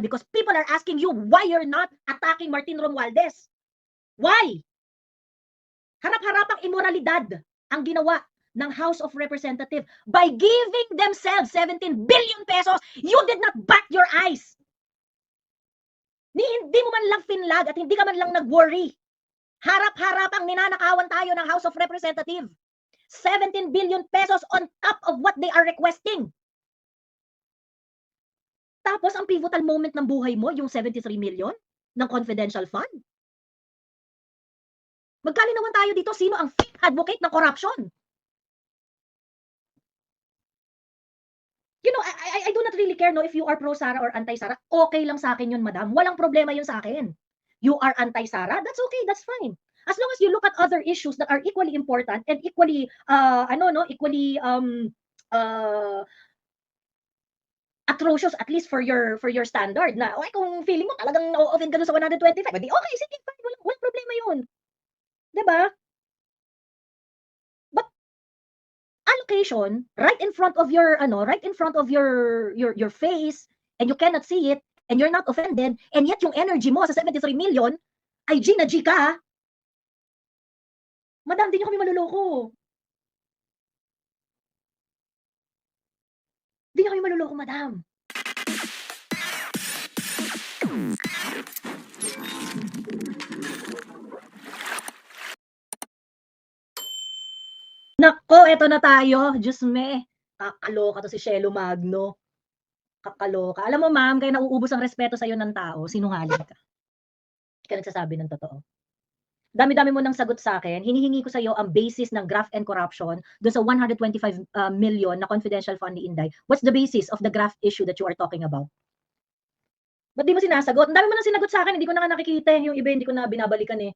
because people are asking you why you're not attacking Martin Romualdez. Why? Harap-harapang imoralidad ang ginawa ng House of Representatives by giving themselves 17 billion pesos. You did not bat your eyes. Hindi mo man lang finlag at hindi ka man lang nag-worry. Harap-harapang ninanakawan tayo ng House of Representatives. 17 billion pesos on top of what they are requesting. Tapos ang pivotal moment ng buhay mo, yung 73 million ng confidential fund. Magkalinawan tayo dito, sino ang fake advocate ng corruption? You know, I do not really care no if you are pro-Sara or anti-Sara. Okay lang sa akin yun, madam. Walang problema yun sa akin. You are anti-Sara, that's okay, that's fine. As long as you look at other issues that are equally important and equally, atrocious, at least for your standard, na okay, kung feeling mo talagang na-offend ka sa 125, edi okay, sige, fine, walang problema yun. Diba? But allocation right in front of your your face, and you cannot see it, and you're not offended, and yet yung energy mo sa 73 million ay G na G ka. Madam, di niyo kami maluloko. Di niyo kami maluloko, madam. Nako, eto na tayo. Diyos me, kakaloka to si Shelo Magno. Kakaloka. Alam mo, ma'am, kaya nauubos ang respeto sa'yo ng tao, sinungaling ka. Ka nagsasabi ng totoo. Dami-dami mo nang sagot sa akin. Hinihingi ko sa iyo ang basis ng graft and corruption doon sa 125 million na confidential fund ni Inday. What's the basis of the graft issue that you are talking about? Ba't di mo sinasagot? Ang dami mo nang sinagot sa akin, hindi ko na nga nakikita. Yung iba hindi ko na binabalikan eh.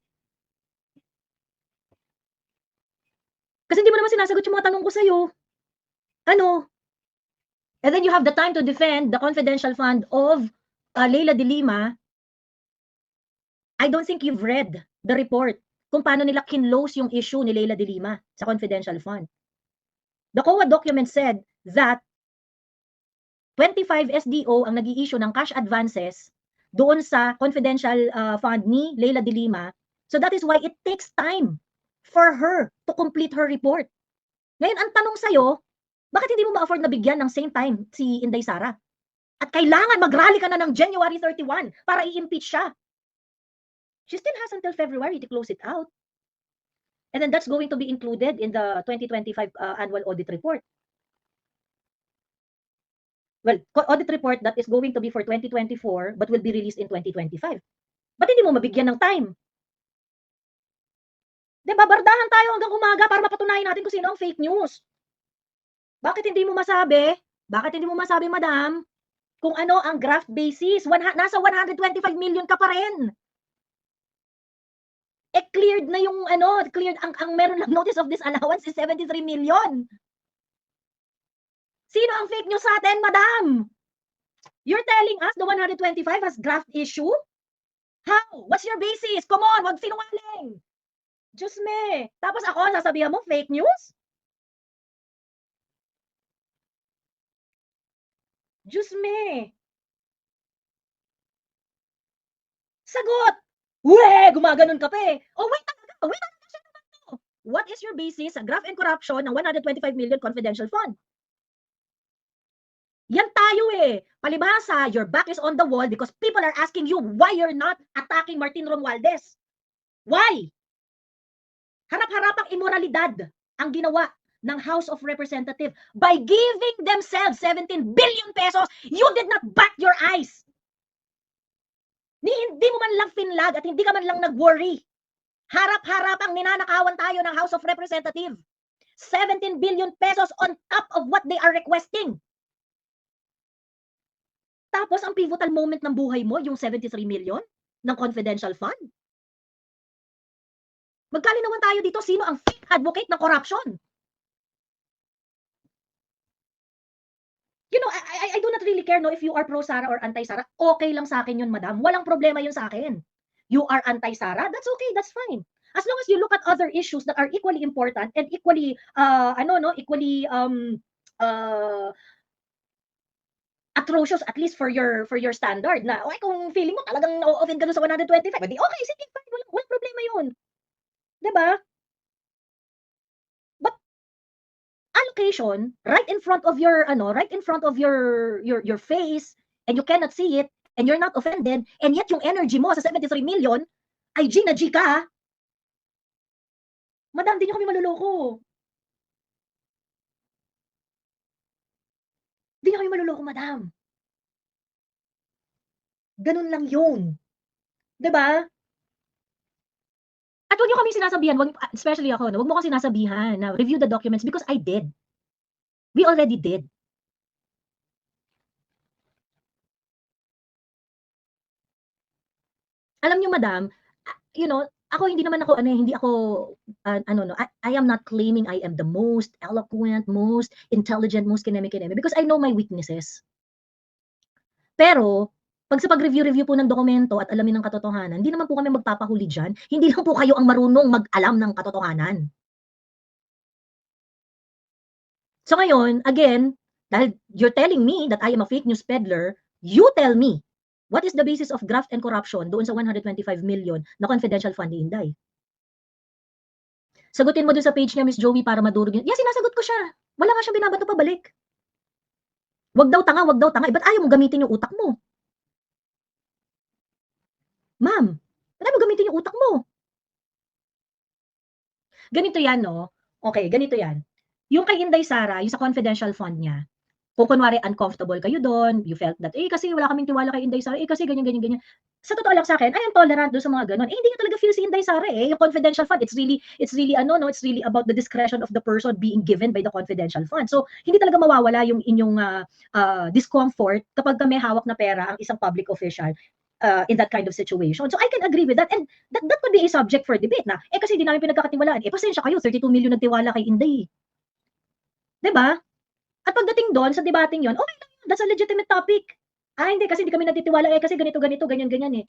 Kasi hindi mo naman sinasagot yung mga tanong ko sa iyo. Ano? And then you have the time to defend the confidential fund of Leila de Lima. I don't think you've read the report kung paano nila kinlose yung issue ni Leila de Lima sa confidential fund. The COA document said that 25 SDO ang nag-i-issue ng cash advances doon sa confidential fund ni Leila de Lima. So that is why it takes time for her to complete her report. Ngayon, ang tanong sa'yo, bakit hindi mo ma-afford na bigyan ng same time si Inday Sara? At kailangan mag-rally ka na ng January 31 para i-impeach siya. She still has until February to close it out. And then that's going to be included in the 2025 annual audit report. Well, audit report that is going to be for 2024 but will be released in 2025. Ba't hindi mo mabigyan ng time? Diba, bardahan tayo hanggang umaga para mapatunayan natin kung sino ang fake news. Bakit hindi mo masabi? Bakit hindi mo masabi, madam, kung ano ang graft basis? Nasa 125 million ka pa rin. Eh, cleared na yung cleared ang meron lang notice of disallowance is 73 million. Sino ang fake news sa atin, madam? You're telling us the 125 has graft issue? How? What's your basis? Come on, wag sinungaling. Diyos me. Tapos ako, sasabihan mo, fake news? Diyos me. Sagot! Uwe, gumaganon ka pa eh. Oh, wait talaga. What is your basis sa graft and corruption ng 125 million confidential fund? Yan tayo eh. Palibhasa, your back is on the wall because people are asking you why you're not attacking Martin Romualdez. Why? Harap-harapang imoralidad ang ginawa ng House of Representatives by giving themselves 17 billion pesos. You did not bat your eyes. Hindi mo man lang finlag at hindi ka man lang nag-worry. Harap-harapang ninanakawan tayo ng House of Representatives. 17 billion pesos on top of what they are requesting. Tapos ang pivotal moment ng buhay mo, yung 73 million ng confidential fund. Magkalinawan tayo dito, sino ang fake advocate ng corruption? You know, I do not really care no if you are pro-Sara or anti-Sara. Okay lang sa akin yun, madam. Walang problema yun sa akin. You are anti-Sara, that's okay, that's fine. As long as you look at other issues that are equally important and equally atrocious at least for your standard na, okay, kung feeling mo talagang na-o-offend ka dun sa 125, edi okay, sige fine, walang problema yun. 'Di ba? But allocation, right in front of your right in front of your face, and you cannot see it, and you're not offended, and yet yung energy mo sa 73 million ay G na G ka, ha? Madam, di niyo kami maluloko. Di niyo kami maluloko, madam. Ganun lang yun. 'Di ba? At wag niyo kaming sinasabihan, especially ako, no, wag mo akong sinasabihan na review the documents because I did. We already did. Alam niyo, madam, you know, ako hindi naman ako hindi ako I am not claiming I am the most eloquent, most intelligent, most kineme-kineme because I know my weaknesses. Pero 'pag sa pag-review-review po ng dokumento at alamin ang katotohanan, hindi naman po kami magpapahuli diyan. Hindi lang po kayo ang marunong mag-alam ng katotohanan. So ngayon, again, dahil you're telling me that I am a fake news peddler, you tell me, what is the basis of graft and corruption doon sa 125 million na confidential fund ni Inday? Sagutin mo dun sa page niya, Miss Joey, para madurog yun. Yeah, sinasagot ko siya. Wala nga siyang binabato pabalik. Wag daw tanga, wag daw tanga. Ba't ayaw mo gamitin yung utak mo? Ma'am, ba't ayaw mo gamitin yung utak mo? Ganito yan, no? Okay, ganito yan. Yung kay Inday Sara, yung sa confidential fund niya, kung kunwari uncomfortable kayo doon, you felt that, kasi wala kaming tiwala kay Inday Sara, kasi ganyan, ganyan, ganyan. Sa totoo lang sa akin, I am tolerant doon sa mga ganun. Hindi niya talaga feel si Inday Sara eh. Yung confidential fund, it's really it's really about the discretion of the person being given by the confidential fund. So, hindi talaga mawawala yung inyong discomfort kapag may hawak na pera ang isang public official in that kind of situation. So I can agree with that, and that could be a subject for debate na, kasi hindi namin pinagkakatiwalaan. Pasensya kayo, 32 million nagtiwala kay Inday. 'Di ba? At pagdating doon sa debating yon, okay lang yun, that's a legitimate topic. Hindi kasi hindi kami nagtitiwala kasi ganito, ganito, ganyan, ganyan eh.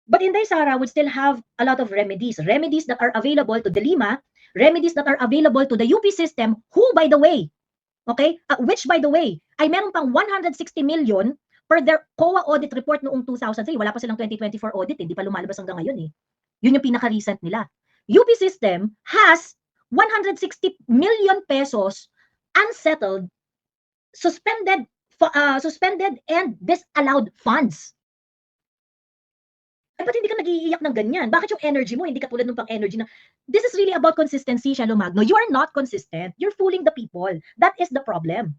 But Inday Sara would still have a lot of remedies that are available to the Lima, remedies that are available to the UP system, who, by the way, okay, which, by the way, ay meron pang 160 million per their COA audit report noong 2003. Wala pa silang 2024 audit, hindi pa lumalabas hanggang ngayon eh. Yun yung pinaka-recent nila. UP system has 160 million pesos unsettled, suspended and disallowed funds. Ba't hindi ka nag-iiyak ng ganyan? Bakit yung energy mo hindi katulad ng pang-energy na, this is really about consistency, Shelo Magno. You are not consistent. You're fooling the people. That is the problem.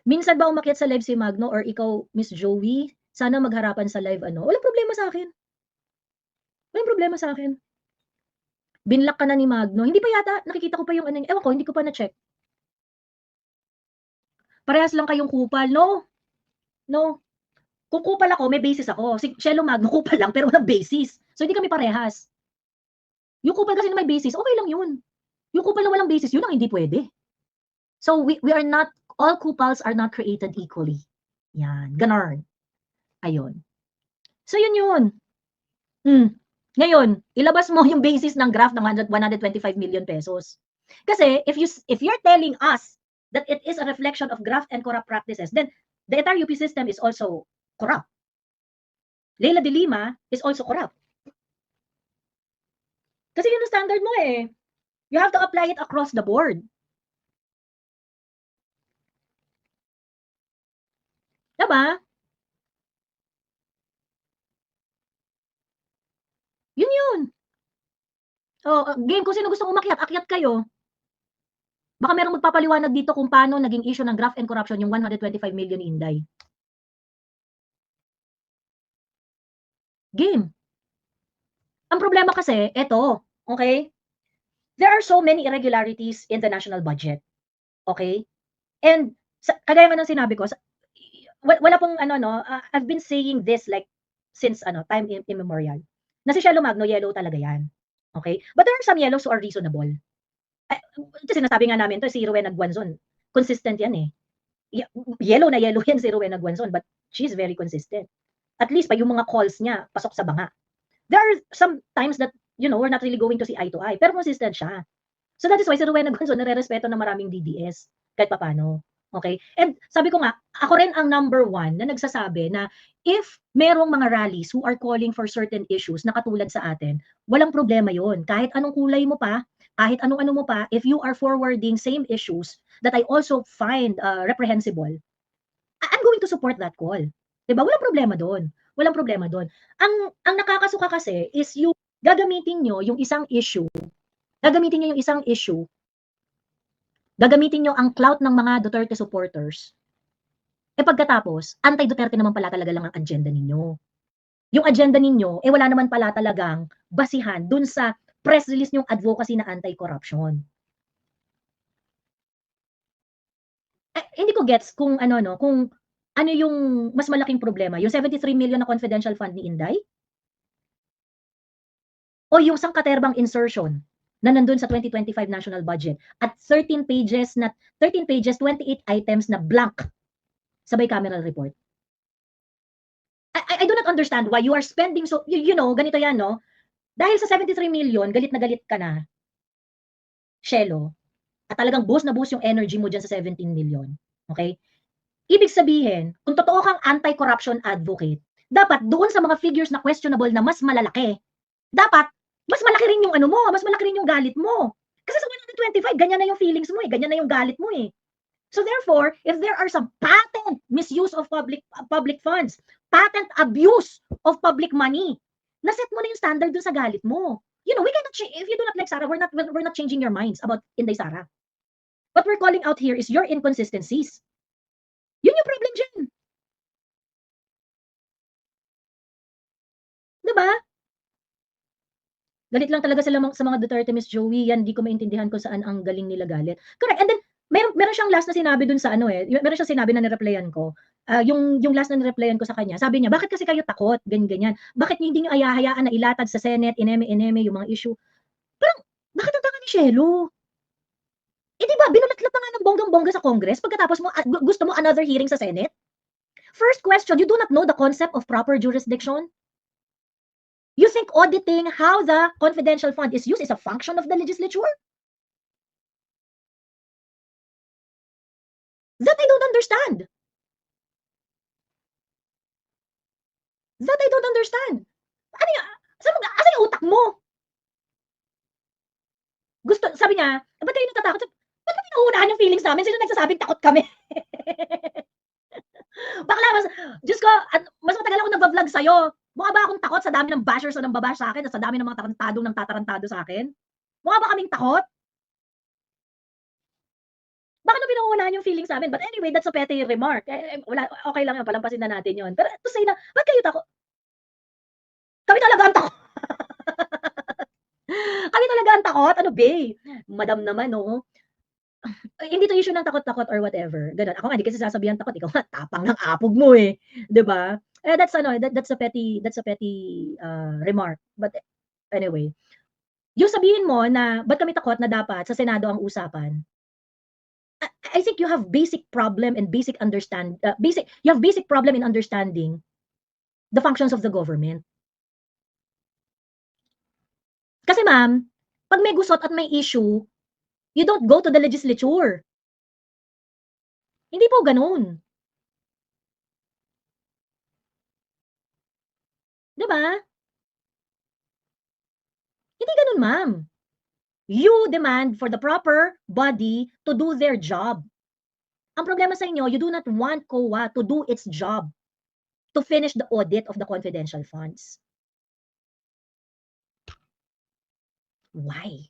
Minsan ba umakyat sa live si Magno or ikaw, Miss Joey? Sana magharapan sa live Walang problema sa akin. Walang problema sa akin. Binlock ka na ni Magno. Hindi pa yata, nakikita ko pa yung ewan ko, hindi ko pa na-check. Parehas lang kayong kupal. No. Kung kupal ako, may basis ako. Si Shelo Magno, kupal lang, pero walang basis. So, hindi kami parehas. Yung kupal kasi na may basis, okay lang yun. Yung kupal na walang basis, yun ang hindi pwede. So, we are not, all kupals are not created equally. Yan, ganon. Ayun. So, yun. Ngayon, ilabas mo yung basis ng graph ng 125 million pesos. Kasi, if you're telling us that it is a reflection of graft and corrupt practices, then the entire UP system is also corrupt. Leila de Lima is also corrupt. Kasi yun ang standard mo eh. You have to apply it across the board. Diba? Yun. Game, kung sino gustong umakyat, akyat kayo. Baka merong magpapaliwanag dito kung paano naging issue ng graft and corruption yung 125 million Inday. Game. Ang problema kasi, eto, okay? There are so many irregularities in the national budget. Okay? And kagaya nga ng sinabi ko, wala pong I've been saying this like since time immemorial. Na si Shelo Magno, yellow talaga yan. Okay? But there are some yellows who are reasonable. Sinasabi nga namin to, si Rowena Guanzon, consistent yan eh. Yellow na yellow yan si Rowena Guanzon, but she's very consistent. At least pa yung mga calls niya, pasok sa banga. There are some times that, we're not really going to see eye to eye, pero consistent siya. So that is why si Rowena Gonzo nare-respeto ng maraming DDS kahit papaano. Okay? And sabi ko nga, ako rin ang number one na nagsasabi na if merong mga rallies who are calling for certain issues na katulad sa atin, walang problema yon. Kahit anong kulay mo pa, kahit anong-ano mo pa, if you are forwarding same issues that I also find reprehensible, I'm going to support that call. 'Di ba? Walang problema doon. Walang problema doon. Ang nakakasuka kasi is yung gagamitin niyo yung isang issue, gagamitin niyo ang clout ng mga Duterte supporters. Pagkatapos, anti-Duterte naman pala talaga lang ang agenda ninyo. Yung agenda ninyo, wala naman pala talagang basihan dun sa press release niyong advocacy na anti-corruption. Hindi ko gets kung kung ano yung mas malaking problema, yung 73 million na confidential fund ni Inday? O yung sangkaterbang insertion na nandun sa 2025 national budget at 13 pages, 28 items na blank sa bicameral report. I do not understand why you are spending so, you know, ganito yan, no? Dahil sa 73 million, galit na galit ka na, Shelo, at talagang boost na boost yung energy mo dyan sa 17 million. Okay? Ibig sabihin, kung totoo kang anti-corruption advocate, dapat doon sa mga figures na questionable na mas malalaki, dapat mas malaki rin yung ano mo, mas malaki rin yung galit mo. Kasi sa 125, ganyan na yung feelings mo ganyan na yung galit mo So therefore, if there are some patent misuse of public funds, patent abuse of public money, naset mo na yung standard dun sa galit mo. You know, we cannot if you do not like Sara, we're not changing your minds about Inday Sara. What we're calling out here is your inconsistencies. Yun yung problem dyan. Diba? Galit lang talaga sila sa mga Duterte, Miss Joey. Yan, di ko maintindihan kung saan ang galing nila galit. Correct. And then, meron siyang last na sinabi dun sa meron siyang sinabi na nireplyan ko. Yung last na nireplyan ko sa kanya, sabi niya, bakit kasi kayo takot? Ganyan. Bakit hindi niyo hayaan na ilatad sa Senate, ineme yung mga issue? Parang, bakit ang tanga ni Shelo? Di ba, binulatlat na nga ng bonggang-bongga sa Congress, pagkatapos mo, gusto mo another hearing sa Senate? First question, you do not know the concept of proper jurisdiction? You think auditing how the confidential fund is used is a function of the legislature? That I don't understand. That I don't understand. Ano yung, asa yung utak mo? Sabi niya, ba't kayo natatakot? Ba't kami nauunahan yung feelings namin? Sino nagsasabing takot kami? Bakla, Diyos ko, mas matagal ako nagba-vlog sa'yo. Mukha ba akong takot sa dami ng bashers o ng babash sa akin at sa dami ng mga tatarantado sa akin? Mukha ba kaming takot? Baka na pinangunahan yung feelings namin. But anyway, that's a petty remark. Wala, okay lang yan, palampasin na natin yun. Pero to say na, ba't kayo takot? Kami talaga ang takot. Kami talaga ang takot? Ano ba? Madam naman, no? Hindi to issue ng takot-takot or whatever. Ganun. Ako nga, hindi kasi sasabihan takot. Ikaw nga, tapang ng apog mo eh. 'Di ba? That's a petty remark. But anyway, yung sabihin mo na ba't kami takot na dapat sa Senado ang usapan, I think you have basic problem in understanding the functions of the government. Kasi ma'am, pag may gusot at may issue, you don't go to the legislature. Hindi po ganoon. 'Di ba? Hindi ganoon, ma'am. You demand for the proper body to do their job. Ang problema sa inyo, you do not want COA to do its job to finish the audit of the confidential funds. Why?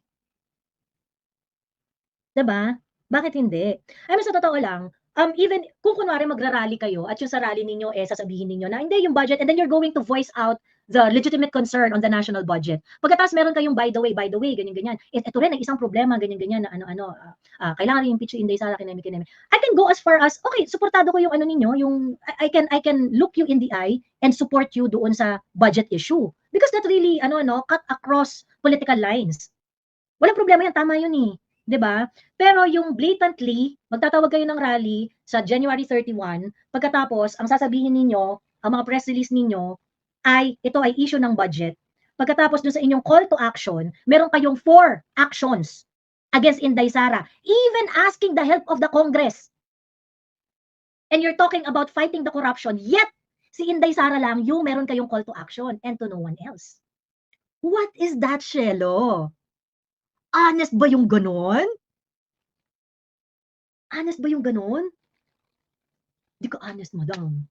'Di ba? Bakit hindi? Alam mo sa totoo lang, even kung kunwari magra-rally kayo at yung sa rally ninyo sasabihin ninyo na hindi yung budget, and then you're going to voice out the legitimate concern on the national budget. Pagkatapos meron kayong by the way, ganyan-ganyan. Ito rin ang isang problema, ganyan-ganyan na kailangan rin impeach yung Inday Sara, kineme. I can go as far as, okay, suportado ko yung ninyo, yung I can look you in the eye and support you doon sa budget issue. Because that really, cut across political lines. Walang problema yan, tama yun eh. 'Di ba? Pero yung blatantly, magtatawag kayo ng rally sa January 31, pagkatapos ang sasabihin ninyo, ang mga press release ninyo ay ito ay issue ng budget. Pagkatapos dun sa inyong call to action, meron kayong 4 actions against Inday Sara, even asking the help of the Congress. And you're talking about fighting the corruption, yet si Inday Sara lang yung meron kayong call to action and to no one else. What is that, Shelo? Honest ba yung ganon? Honest ba yung ganon? Di ka honest, madam.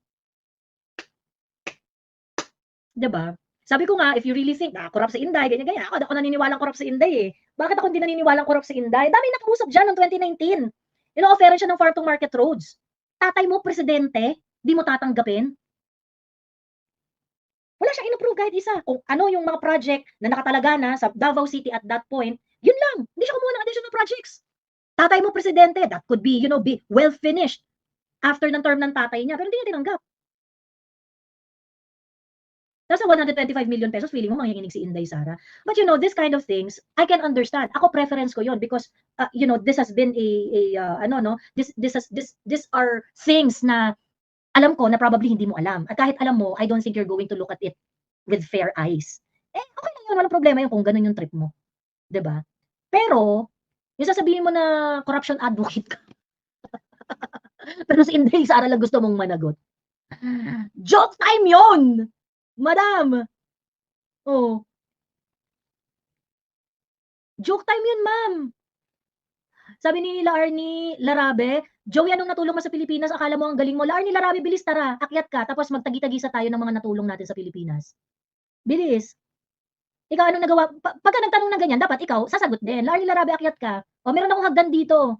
Diba? Sabi ko nga, if you really think, corrupt si Inday, ganyan-ganyan, ako naniniwalang corrupt si Inday eh. Bakit ako hindi naniniwalang corrupt si Inday? Dami nakausap dyan noong 2019. Ino-offeran siya ng farm to market roads. Tatay mo, presidente, di mo tatanggapin? Wala siyang in-approve kahit isa. Kung ano yung mga project na nakatalaga na sa Davao City at that point, yun lang. Hindi siya kumuha ng additional projects. Tatay mo, presidente, that could be, be well finished after ng term ng tatay niya, pero hindi niya tinanggap. Nasa 125 million pesos, feeling mo manginginig si Inday Sara. But this kind of things, I can understand. Ako preference ko 'yon because this has been this are things na alam ko na probably hindi mo alam. At kahit alam mo, I don't think you're going to look at it with fair eyes. Okay lang 'yun, walang problema 'yun kung ganun yung trip mo. 'Di ba? Pero yung sasabihin mo na corruption advocate ka. Pero si Inday Sara lang gusto mong managot. Joke time 'yon. Madam. Oh. Joke time 'yun, ma'am. Sabi ni Arnie Larabe, Joey, anong natulong mo sa Pilipinas? Akala mo ang galing mo. Arnie Larabe, bilis tara. Akyat ka. Tapos magtagi-tagisa tayo ng mga natulong natin sa Pilipinas. Bilis. Ikaw anong nagawa? Pagka nagtanong ng ganyan, dapat ikaw sasagot din. Arnie Larabe, akyat ka. O, meron akong hagdan dito.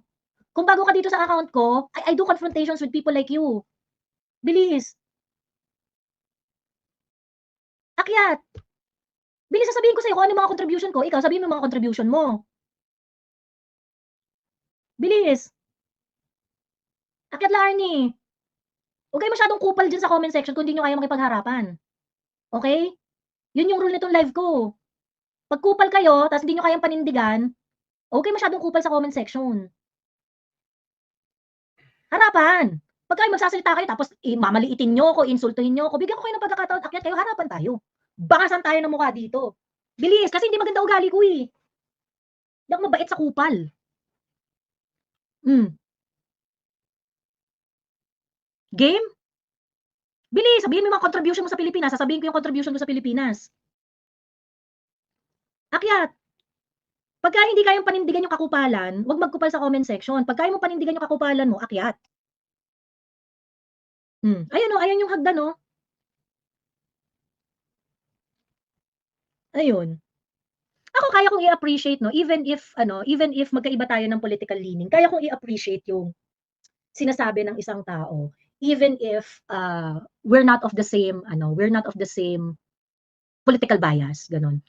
Kung bago ka dito sa account ko, I do confrontations with people like you. Bilis. Akyat. Bilis sasabihin ko sa'yo kung ano yung mga contribution ko. Ikaw, sabihin mo mga contribution mo. Bilis. Akyat la, Arnie. Huwag kayo masyadong kupal dyan sa comment section kung hindi nyo kaya makipagharapan. Okay? Yun yung rule nitong live ko. Pag kupal kayo, tapos hindi nyo kayang panindigan, huwag kayo masyadong kupal sa comment section. Harapan. Pag kayo magsasalita kayo, tapos mamaliitin nyo ako, insultuhin nyo ako, bigyan ko kayo ng pagkakataon, akyat kayo, harapan tayo. Bangasan tayo ng mukha dito. Bilis, kasi hindi maganda ugali ko eh. Hindi ako mabait sa kupal. Game? Bilis, sabihin mo yung mga contribution mo sa Pilipinas, sasabihin ko yung contribution ko sa Pilipinas. Akyat. Pagka hindi kayang panindigan yung kakupalan, huwag magkupal sa comment section. Pag kaya mo panindigan yung kakupalan mo, akyat. Ayun o, ayan yung hagdan o. Ayun. Ako kaya kong i-appreciate, no, even if magkaiba tayo ng political leaning, kaya kong i-appreciate yung sinasabi ng isang tao, even if we're not of the same political bias, ganun.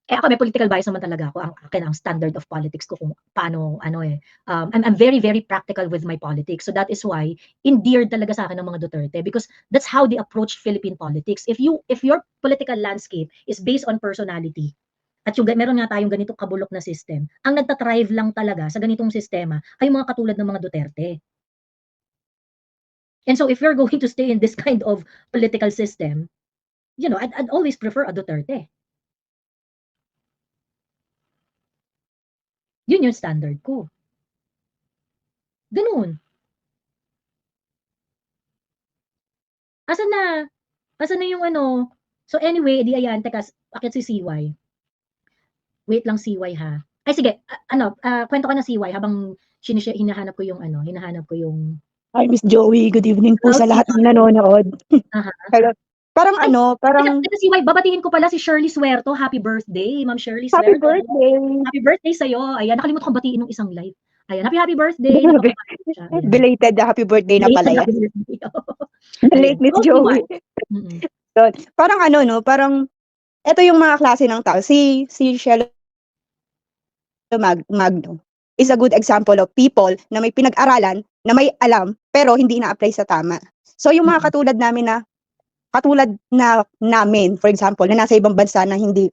Ako may political bias naman talaga ako. Ang standard of politics ko kung paano I'm very very practical with my politics. So that is why endeared talaga sa akin ng mga Duterte, because that's how they approach Philippine politics. If your political landscape is based on personality, at yung meron nga tayong ganitong kabulok na system, ang nagtatrive lang talaga sa ganitong sistema ay mga katulad ng mga Duterte. And so if you're going to stay in this kind of political system, I'd always prefer a Duterte. Yun yung standard ko. Ganun. Asan na yung ano? So anyway, di ayan, teka, akit si CY. Wait lang, CY ha. Ay sige, kwento ka na CY habang hinahanap ko yung Hi, Miss Joey. Good evening po sa lahat ng nanonood. Hello. Parang CY, babatiin ko pala si Shirley Suerto. Happy birthday, Ma'am Shirley Happy Suerto. birthday. Happy birthday sa'yo. Ayan, nakalimutan kong batiin ng isang live. Ayan, happy birthday. Belated happy birthday na pala yan. Late, Miss Joey. So, parang parang ito yung mga klase ng tao. Si Shelo Magno is a good example of people na may pinag-aralan, na may alam, pero hindi na-apply sa tama. So, yung mga katulad namin, for example, na nasa ibang bansa na hindi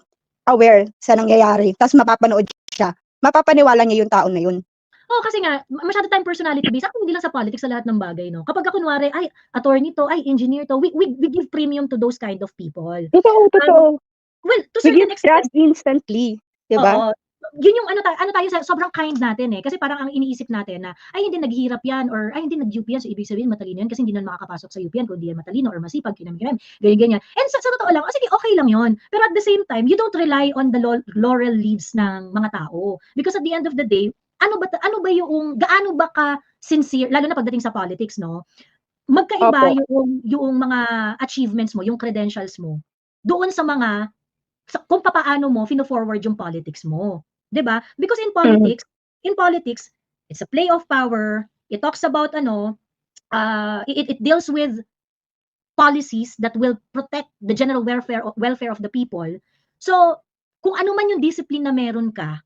aware sa nangyayari, tapos mapapanood siya, mapapaniwala niya yung tao na yun. Kasi nga, masyado tayong personality based. Ako hindi lang sa politics, sa lahat ng bagay, no? Kapag kunwari, ay, attorney to, ay, engineer to, we give premium to those kind of people. Totoo. Well, to certain extent. Trust instantly, diba? yun yung ano tayo sa sobrang kind natin eh. Kasi parang ang iniisip natin na, ay hindi naghihirap yan or ay hindi nag-UP yan. So ibig sabihin matalino yan kasi hindi na makakapasok sa UP yan kung hindi yan matalino or masipag, kinam-kinam, ganyan-ganyan. And sa totoo lang, sige, okay lang yun. Pero at the same time, you don't rely on the laurel leaves ng mga tao. Because at the end of the day, ano ba gaano ba ka sincere, lalo na pagdating sa politics, no? Magkaiba yung mga achievements mo, yung credentials mo, doon sa mga kung papaano mo fino-forward yung politics mo, 'di ba? Because in politics, it's a play of power. It talks about it deals with policies that will protect the general welfare of the people. So, kung ano man yung discipline na meron ka,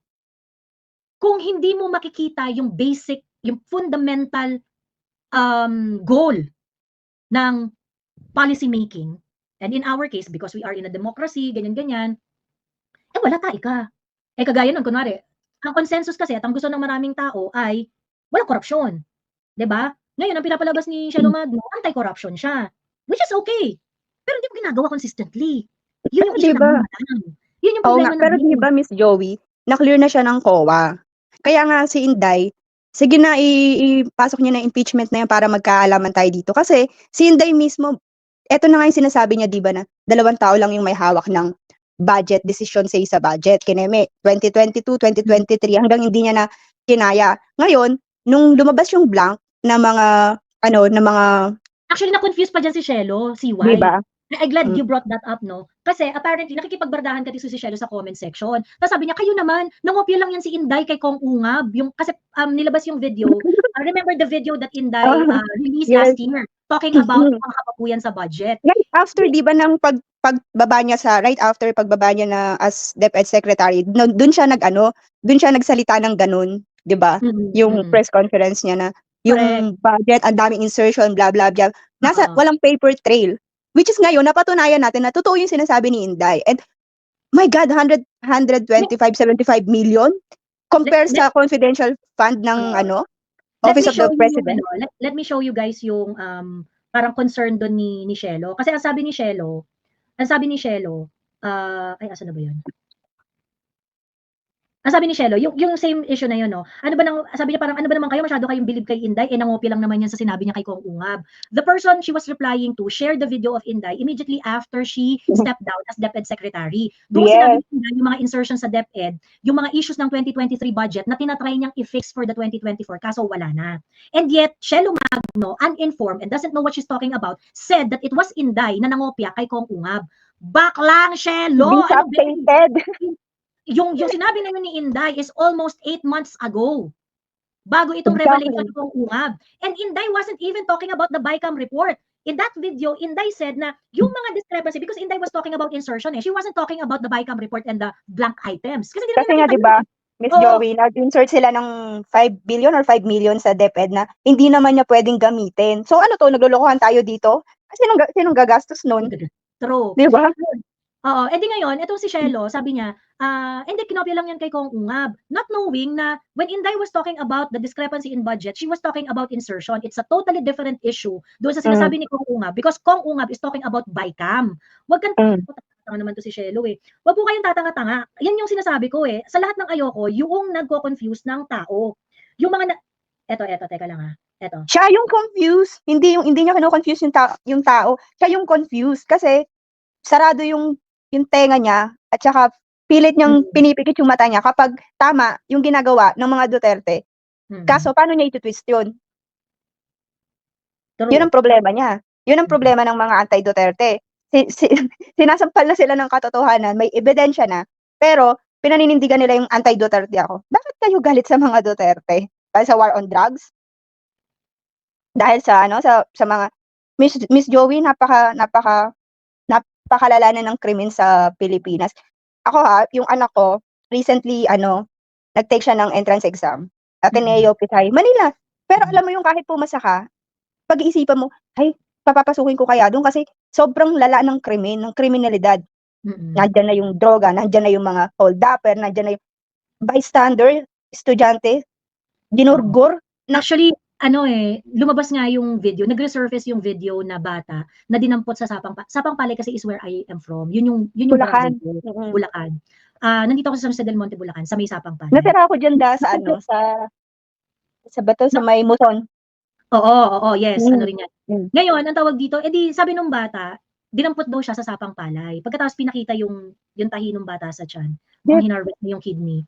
kung hindi mo makikita yung basic, yung fundamental goal ng policy making, and in our case, because we are in a democracy, ganyan-ganyan, wala ka. Kagaya nun, kunwari, ang consensus kasi at ang gusto ng maraming tao ay walang korupsyon. 'Di ba? Ngayon, ang pinapalabas ni Shelo Magno, anti-corruption siya. Which is okay. Pero hindi mo ginagawa consistently. Yun yung issue namin. Yun yung problema namin. Pero di ba, Miss Joey, na-clear na siya ng COA. Kaya nga si Inday, sige na, ipasok niya na impeachment na yan para magkaalaman tayo dito. Kasi si Inday mismo, eto na nga yung sinasabi niya, di ba, na 2 tao lang yung may hawak ng budget, decision say sa budget. Kineme, 2022, 2023, hanggang hindi niya na kinaya. Ngayon, nung lumabas yung blank na mga, Actually, na-confuse pa dyan si Shelo, CY. Diba? I'm glad you brought that up, no? Kasi apparently, nakikipagbardahan ka dito si Shelo sa comment section. Tapos sabi niya, kayo naman, nangopya lang yan si Inday kay Kong Ungab. Kasi nilabas yung video. Remember the video that Inday released last year, talking about mga kapapuyan sa budget. Right after, di ba, ng pagbaba niya pagbaba niya na as DepEd Secretary, doon siya nagsalita ng ganun, di ba? Yung press conference niya na, yung budget, ang daming insertion, blah, blah, blah. Walang paper trail. Which is ngayon, napatunayan natin na totoo yung sinasabi ni Inday. And, my God, 125, 75 million? Compare sa confidential fund ng, Office of the President. Let me show you guys yung, parang concern doon ni Shelo. Kasi ang sabi ni Shelo, ay, asa na ba yun? Ang sabi ni Shelo, yung same issue na yun, no? Sabi niya parang, ano ba naman kayo, masyado kayong believe kay Inday, nangopya lang naman yan sa sinabi niya kay Kong Ungab. The person she was replying to shared the video of Inday immediately after she stepped down as DepEd Secretary. Doon sinabi ni Inday yung mga insertions sa DepEd, yung mga issues ng 2023 budget na tinatry niyang i-fix for the 2024, kaso wala na. And yet, Shelo Magno, uninformed and doesn't know what she's talking about, said that it was Inday na nangopya kay Kong Ungab. Baklang Shelo! Yung sinabi na yun ni Inday is almost 8 months ago. Bago itong revelation ng Ungab. And Inday wasn't even talking about the BICAM report. In that video, Inday said na yung mga discrepancy, because Inday was talking about insertion, she wasn't talking about the BICAM report and the blank items. Kasi nga, di ba, Miss Joey, nag-insert sila ng 5 billion or 5 million sa DepEd na hindi naman niya pwedeng gamitin. So ano to, naglulukuhan tayo dito? Kasi sinong gagastos nun? True. Di ba? Oo, edi ngayon, itong si Shelo, sabi niya, hindi, kinopya lang yan kay Kong Ungab. Not knowing na when Inday was talking about the discrepancy in budget, she was talking about insertion. It's a totally different issue doon sa sinasabi ni Kong Ungab because Kong Ungab is talking about BICAM. Huwag kang tatanga naman to si Shelo eh. Huwag po kayong tatanga-tanga. Yan yung sinasabi ko eh. Sa lahat ng ayoko, yung nagko-confuse ng tao. Yung mga Eto, teka lang ha. Eto. Siya yung confused. Hindi niya kino-confuse yung tao. Siya yung confused kasi sarado yung tenga niya at saka pilit niyang pinipikit yung mata niya kapag tama yung ginagawa ng mga Duterte. Kaso, paano niya iti-twist yun? Yun ang problema niya. Yun ang problema ng mga anti-Duterte. Sinasampal na sila ng katotohanan, may ebidensya na, pero pinaninindigan nila yung anti-Duterte ako. Bakit kayo galit sa mga Duterte? Dahil sa war on drugs? Dahil sa mga Miss Joey, napakalala na ng krimen sa Pilipinas. Ako yung anak ko, recently, nag-take siya ng entrance exam. Ateneo, Pisay, Manila. Pero alam mo yung kahit pumasa ka, pag-iisipan mo, ay, papapasukin ko kaya doon kasi sobrang lala ng krimen, ng kriminalidad. Nandiyan na yung droga, nandiyan na yung mga hold-upper, nandiyan na yung bystander, estudyante, dinurgor. Actually, lumabas nga yung video, nag-resurface yung video na bata na dinampot sa Sapang Palay kasi is where I am from. Yun yung Bulacan. Bulacan. nandito ako sa San Jose del Monte, Bulacan, sa may Sapang Palay. Natira ako diyan sa ano, sa bato, sa may Muson. Oo, yes, ano rin yan. Mm. Ngayon, ang tawag dito, edi sabi nung bata, dinampot daw siya sa Sapang Palay. Pagkatapos pinakita yung tahi nung bata sa tiyan, kung hinarvest niya yung kidney.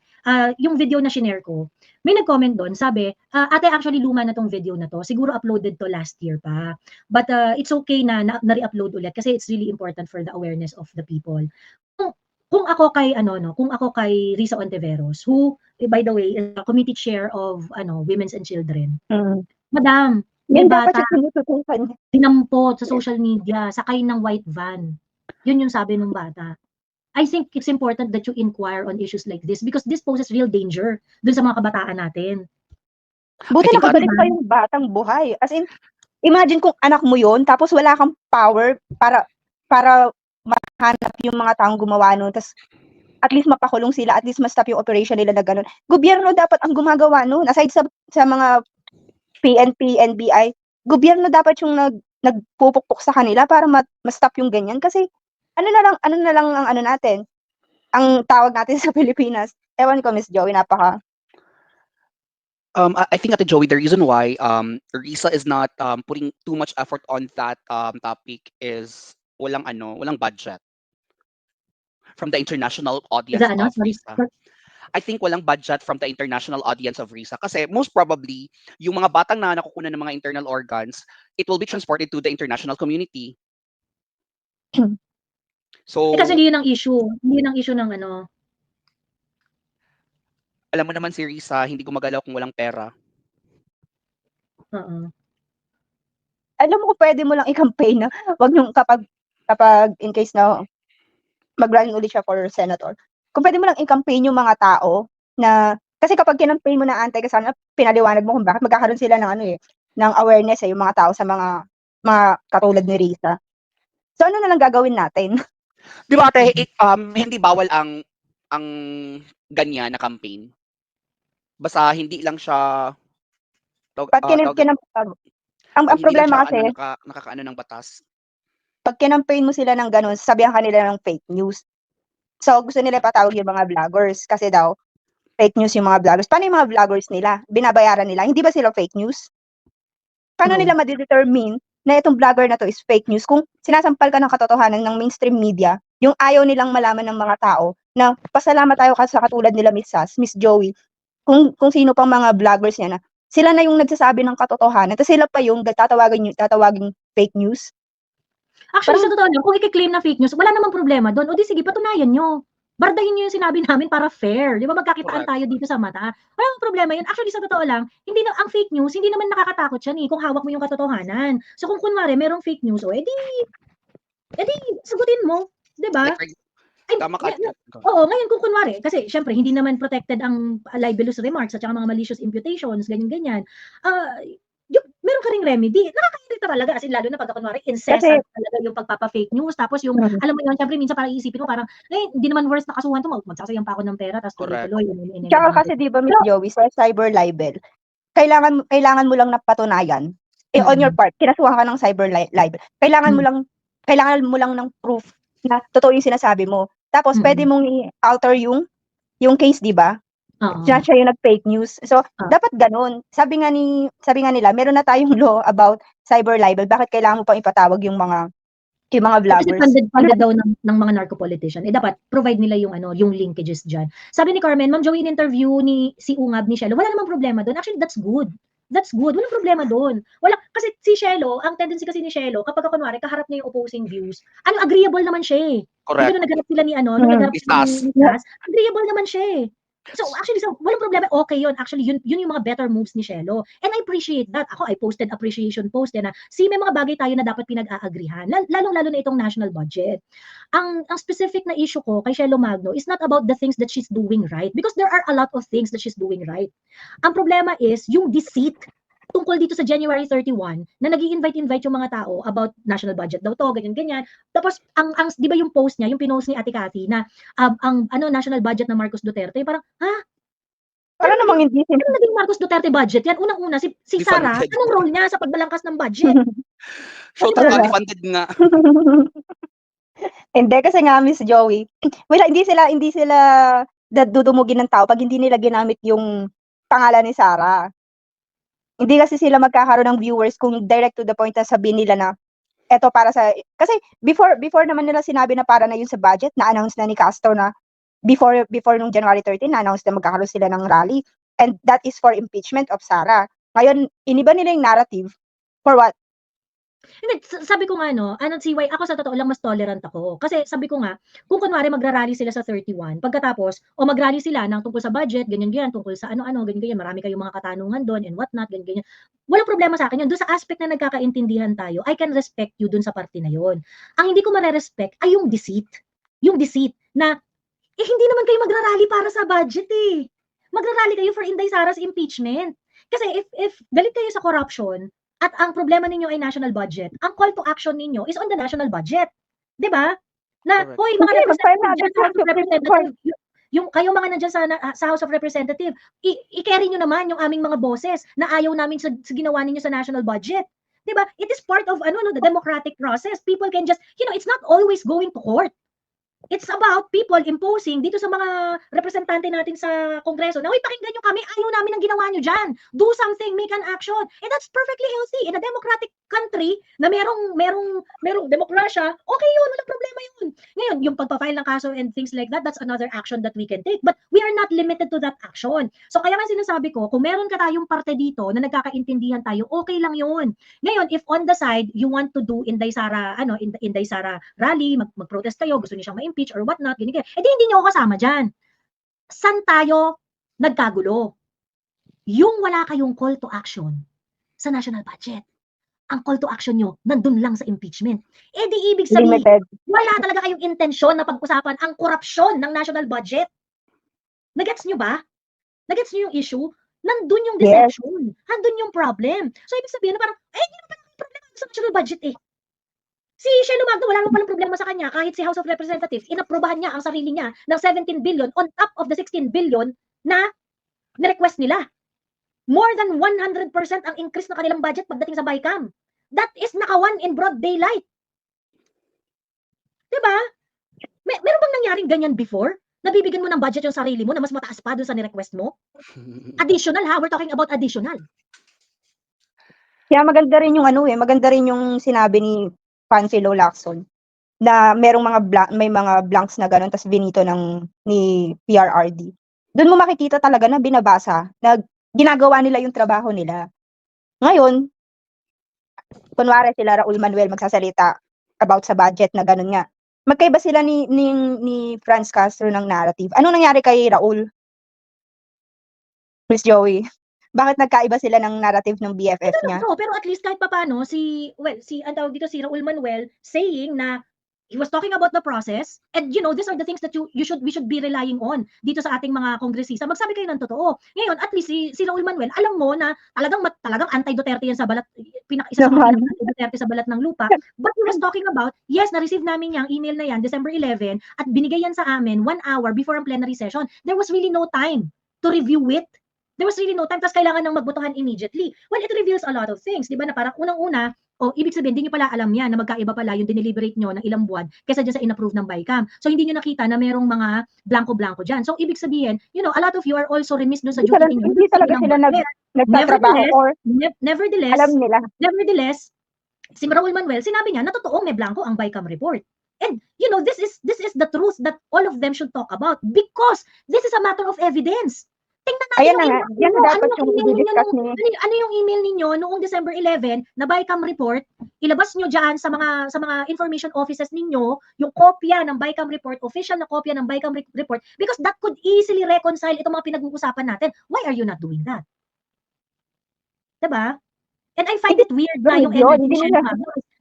Yung video na shinare ko, may nag-comment doon, sabi, ate, actually luma na tong video na to. Siguro uploaded to last year pa. But it's okay na re-upload ulit kasi it's really important for the awareness of the people. Kung ako kay kung ako kay Risa Ontiveros, who by the way is a committee chair of Women's and Children. Madam, Yan may dapat bata yung tinututukan niya. dinampot sa social media, sakay ng white van. Yun yung sabi ng bata. I think it's important that you inquire on issues like this because this poses real danger dun sa mga kabataan natin. Buti nakabalik pa yung batang buhay. As in, imagine kung anak mo yun, tapos wala kang power para mahanap yung mga taong gumawa nun, tapos at least mapakulong sila, at least ma-stop yung operation nila na gano'n. Gobyerno dapat ang gumagawa nun, aside sa mga PNP, NBI, gobyerno dapat yung nagpupukpok sa kanila para ma-stop yung ganyan. Kasi ano na lang ang ano natin, ang tawag natin sa Pilipinas. Ewan ko, Miss Joey, napaka. I think, Ate Joey, the reason why Risa is not putting too much effort on that topic is walang budget from the international audience of Risa. I think walang budget from the international audience of Risa kasi most probably yung mga batang na nakukunan ng mga internal organs, it will be transported to the international community. So kasi hindi yun ang issue. Hindi yun ang issue ng alam mo naman si Risa, hindi gumagalaw kung walang pera. Alam mo, pwede mo lang i-campaign na wag yung kapag in case na mag-run ulit siya for senator. Kung pwede mo lang i-campaign yung mga tao na, kasi kapag kinampaign mo na anti-kasama, pinaliwanag mo kung bakit magkakaroon sila ng ng awareness yung mga tao sa mga katulad ni Risa. So ano na lang gagawin natin? Di ba ate, hindi bawal ang ganyan na campaign? Basta hindi lang siya ang problema kasi nakakaano ng batas. Pag kinampaign mo sila ng ganun, sabihan kanila ng fake news. So, gusto nila patawag yung mga vloggers kasi daw, fake news yung mga vloggers. Paano yung mga vloggers nila? Binabayaran nila? Hindi ba sila fake news? Paano nila ma-determine na itong vlogger na to is fake news kung sinasampal ka ng katotohanan ng mainstream media, yung ayaw nilang malaman ng mga tao na pasalamat tayo sa katulad nila Miss Sass, Miss Joey, kung sino pang mga vloggers niya na sila na yung nagsasabi ng katotohanan, tapos sila pa yung tatawagin fake news. Actually, sa totoo lang, kung i-claim na fake news, wala namang problema doon. O di sige, patunayan nyo. Bardahin nyo yung sinabi namin para fair. Di ba magkakitaan tayo dito sa mata? Walang problema yun. Actually, sa totoo lang, ang fake news, hindi naman nakakatakot yan kung hawak mo yung katotohanan. So kung kunwari, merong fake news, edi sagutin mo. Di ba? Tama ka. Oo, ngayon kung kunwari, kasi syempre, hindi naman protected ang libelous remarks at saka mga malicious imputations, ganyan-ganyan. Meron ka ring remedy. Nakakairita talaga, as in lalo na pag kunwari incessant talaga yung pagpapa-fake news, tapos yung, alam mo yun, syempre minsan parang iisipin mo parang, hindi naman worth na kasuhan to, magsasayang pa ako ng pera, tapos tuloy-tuloy. Tsaka kasi di ba, Miss Joey, sa cyber libel, kailangan mo lang na patunayan, on your part, kinasuhan ka ng cyber libel, kailangan mo lang ng proof na totoo yung sinasabi mo. Tapos, pwede mong i-alter yung case, di ba? Siya yung nag-fake news. So, dapat ganun. Sabi nga nila, meron na tayong law about cyber libel. Bakit kailangan mo pang ipatawag yung mga vloggers? Kasi funded daw ng mga narco-politician. Dapat provide nila yung linkages dyan. Sabi ni Carmen, Ma'am Joey, in interview si Ungab, ni Shelo, wala namang problema doon. Actually, that's good. That's good. Walang problema doon. Kasi si Shelo, ang tendency kasi ni Shelo, kapag kunwari, kaharap niya yung opposing views, agreeable naman siya eh. Correct. Nung nagharap sila ni agreeable naman siya eh. So actually, walang problema, okay yun. Actually, yun yung mga better moves ni Shelo. And I appreciate that. Ako, I posted appreciation post na may mga bagay tayo na dapat pinag-aagrihan. Lalong-lalo na itong national budget. Ang specific na issue ko kay Shelo Magno is not about the things that she's doing right. Because there are a lot of things that she's doing right. Ang problema is yung deceit tungkol dito sa January 31 na nag-i-invite yung mga tao about national budget daw to, ganyan-ganyan. Tapos, di ba yung post niya, yung pinost ni Ate Cathy na ang national budget ng Marcos Duterte, parang, Para namang hindi. Ano naging Marcos Duterte budget yan? Unang-una, si Sara, anong role niya sa pagbalangkas ng budget? So, defunded nga. Hindi kasi nga Miss Joey, hindi sila dudumugin ng tao pag hindi nila ginamit yung pangalan ni Sarah. Hindi kasi sila magkakaroon ng viewers kung direct to the point na sabihin nila na eto para sa kasi before naman nila sinabi na para na yun sa budget, na-announce na ni Castro na before nung January 13 na-announce na magkakaroon sila ng rally, and that is for impeachment of Sarah. Ngayon, iniba nila yung narrative for what? Hindi, sabi ko nga CY, ako sa totoo lang mas tolerant ako. Kasi sabi ko nga, kung kunwari magra-rally sila sa 31, pagkatapos, o mag-rally sila ng tungkol sa budget, ganyan-ganyan, tungkol sa ano-ano, ganyan-ganyan, marami kayong mga katanungan doon and whatnot, ganyan-ganyan. Walang problema sa akin yun. Doon sa aspect na nagkakaintindihan tayo, I can respect you doon sa parte na yun. Ang hindi ko mare-respect ay yung deceit. Yung deceit na, hindi naman kayo magra-rally para sa budget eh. Magra-rally kayo for Inday Sara's impeachment. Kasi if galit kayo sa corruption, at ang problema ninyo ay national budget, ang call to action ninyo is on the national budget. 'Di ba? Na, Correct. hoy mga Okay, representative, yung kayo mga nandiyan sa House of Representative, i-carry nyo naman yung aming mga boses na ayaw namin sa ginawa ninyo sa national budget. 'Di ba? It is part of the democratic process. People can just, it's not always going to court. It's about people imposing dito sa mga representante natin sa Kongreso na, "Hoy, pakinggan nyo kami, ayaw namin ang ginawa nyo dyan. Do something, make an action." And that's perfectly healthy. In a democratic country na merong demokrasya, okay yun, walang problema yun. Ngayon, yung pagpa-file ng kaso and things like that, that's another action that we can take. But we are not limited to that action. So kaya nga sinasabi ko, kung meron ka tayong parte dito na nagkakaintindihan tayo, okay lang yun. Ngayon, if on the side, you want to do Inday Sara rally, mag-protest kayo, gusto niyo siyang ma-impeach or whatnot, ganyan. Hindi niyo ako kasama dyan. San tayo nagkagulo? Yung wala kayong call to action sa national budget. Ang call to action nyo, nandun lang sa impeachment. Di ibig sabihin, Limited. wala talaga kayong intensyon na pag-usapan ang korupsyon ng national budget. Nagets nyo ba? Nagets nyo yung issue? Nandun yung deception. Nandun yung problem. So, ibig sabihin na parang, hindi naman pala problema sa national budget eh. Si Shelo Magno, wala naman palang problema sa kanya kahit si House of Representatives, inaprubahan niya ang sarili niya ng 17 billion on top of the 16 billion na nirequest nila. More than 100% ang increase ng kanilang budget pagdating sa BICAM. That is nakawan in broad daylight. Diba? Meron bang nangyaring ganyan before? Nabibigyan mo ng budget yung sarili mo na mas mataas pa doon sa nirequest mo? Additional ha? We're talking about additional. Kaya maganda rin yung sinabi ni Panfilo Lacson na may mga blanks na gano'n tas binito ni PRRD. Doon mo makikita talaga na binabasa na ginagawa nila yung trabaho nila. Ngayon, kunwari sila Raul Manuel magsasalita about sa budget na gano'n nga. Magkaiba sila ni Franz Castro ng narrative. Anong nangyari kay Raul? Miss Joey? Bakit nagkaiba sila ng narrative ng BFF niya? Pero at least kahit papaano, si Raul Manuel saying na he was talking about the process, and these are the things that we should be relying on dito sa ating mga kongresista. Magsabi kayo ng totoo. Ngayon, at least si Raul Manuel, alam mo na talagang anti-Duterte yan sa balat, isa sa mga anti-Duterte sa balat ng lupa. But he was talking about, yes, na-receive namin yung email na yan, December 11, at binigay yan sa amin 1 hour before ang plenary session. There was really no time to review it. There was really no time, tapos kailangan nang magbotohan immediately. Well, it reveals a lot of things, di ba, na parang unang-una, ibig sabihin, hindi nyo pala alam yan, na magkaiba pala yung dineliberate nyo ng ilang buwan kaysa dyan sa inapprove ng BICAM. So, hindi nyo nakita na merong mga blanco-blanco dyan. So, ibig sabihin, a lot of you are also remiss dun sa duty ninyo. Hindi talaga sila nagtatrabaho or Nevertheless, si Raul Manuel, sinabi niya na totoong may blanco ang BICAM report. And, this is the truth that all of them should talk about because this is a matter of evidence. Tingnan natin ano yung email ninyo noong December 11 na BICAM report. Ilabas nyo dyan sa mga information offices ninyo yung kopya ng BICAM report, official na kopya ng BICAM report, because that could easily reconcile itong mga pinag-uusapan natin. Why are you not doing that? Diba? And I find it weird na yung energy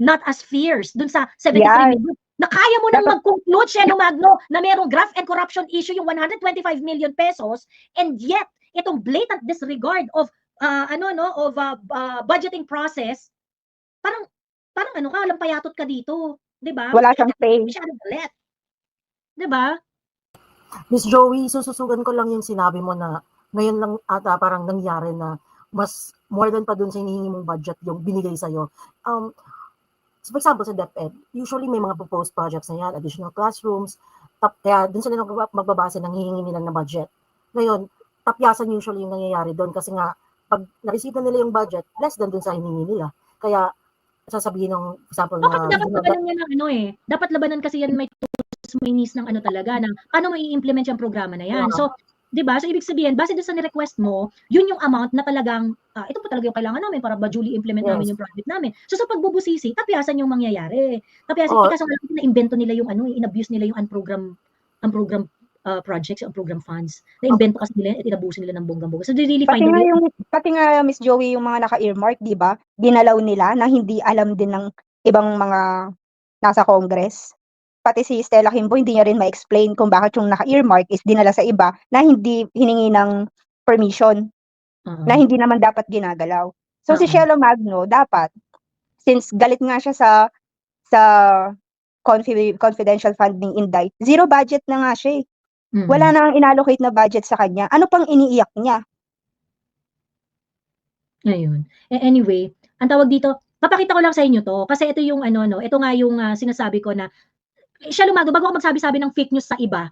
not as fierce dun sa 73 million. Na kaya mo nang mag-conclude, Shelo Magno, na merong graft and corruption issue yung 125 million pesos, and yet, itong blatant disregard of budgeting process, parang lampayatot ka dito. Diba? Wala siyang pay. Diba? Miss Joey, sususugan ko lang yung sinabi mo na ngayon lang ata parang nangyari na mas more than pa dun sa hinihingi mong budget yung binigay sa'yo. So, for example, sa DepEd, usually may mga proposed projects na yan, additional classrooms, kaya dun sila magbabase ng hihingi nila na budget. Ngayon, tapyasan usually yung nangyayari doon kasi nga, pag na-receive na nila yung budget, less than dun sa hiningi nila. Kaya, sasabihin ng, for example, dapat labanan yan ng ano dapat labanan kasi yan may nis ng ano talaga, ng paano mai-implement yung programa na yan. So, 'di ba? So ibig sabihin, base doon sa ni-request mo, yun yung amount na talagang ito po talaga yung kailangan namin para duly implement namin yung project namin. So sa pagbubusisi, tapyasan yung mangyayari. Tapyasan kasi na-invento nila yung in-abuse nila yung unprogram projects, yung program funds. Na-invento kasi nila at inabuso nila ng bonggang-bongga. So they really find pati nga Miss Joey, yung mga naka-earmark, 'di ba? Ginalaw nila na hindi alam din ng ibang mga nasa Congress. Pati si Stella Kimbo, hindi niya rin ma-explain kung bakit yung naka-earmark is dinala sa iba na hindi hiningi ng permission, na hindi naman dapat ginagalaw. So si Shelo Magno, dapat, since galit nga siya sa confidential fund ng Inday, zero budget na nga siya. Wala na ang inallocate na budget sa kanya. Ano pang iniiyak niya? Ayun. Anyway, ang tawag dito, papakita ko lang sa inyo to kasi ito yung ito nga yung sinasabi ko na siya lumago, bago ako magsabi-sabi ng fake news sa iba,